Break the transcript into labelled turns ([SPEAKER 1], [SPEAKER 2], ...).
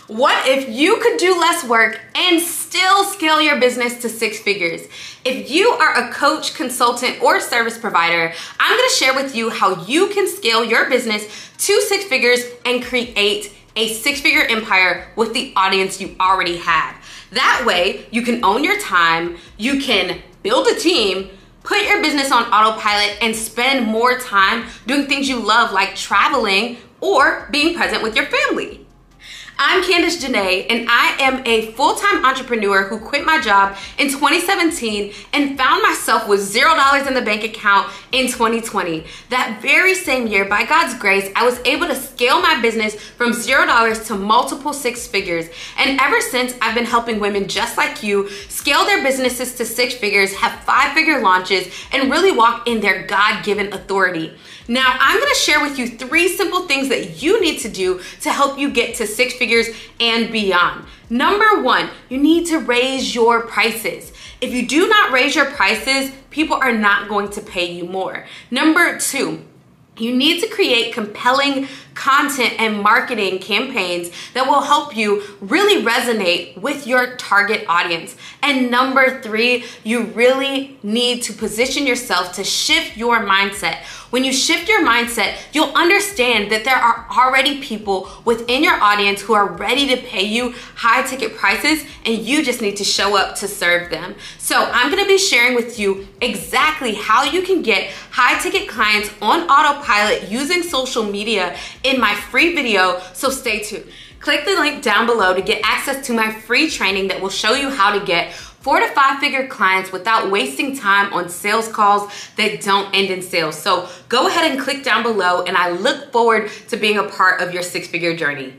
[SPEAKER 1] What if you could do less work and still scale your business to six figures? If you are a coach, consultant, or service provider, I'm gonna share with you how you can scale your business to six figures and create a six-figure empire with the audience you already have. That way, you can own your time, you can build a team, put your business on autopilot, and spend more time doing things you love like traveling or being present with your family. I'm Candace Janae, and I am a full-time entrepreneur who quit my job in 2017 and found myself with $0 in the bank account in 2020. That very same year, by God's grace, I was able to scale my business from $0 to multiple six figures. And ever since, I've been helping women just like you scale their businesses to six figures, have five-figure launches, and really walk in their God-given authority. Now, I'm gonna share with you 3 simple things that you need to do to help you get to six figures and beyond. Number 1, you need to raise your prices. If you do not raise your prices, people are not going to pay you more. Number 2, you need to create compelling content and marketing campaigns that will help you really resonate with your target audience. And number 3, you really need to position yourself to shift your mindset. When you shift your mindset, you'll understand that there are already people within your audience who are ready to pay you high ticket prices, and you just need to show up to serve them. So I'm gonna be sharing with you exactly how you can get high ticket clients on autopilot using social media in my free video, so stay tuned. Click the link down below to get access to my free training that will show you how to get 4 to 5 figure clients without wasting time on sales calls that don't end in sales. So go ahead and click down below, and I look forward to being a part of your six-figure journey.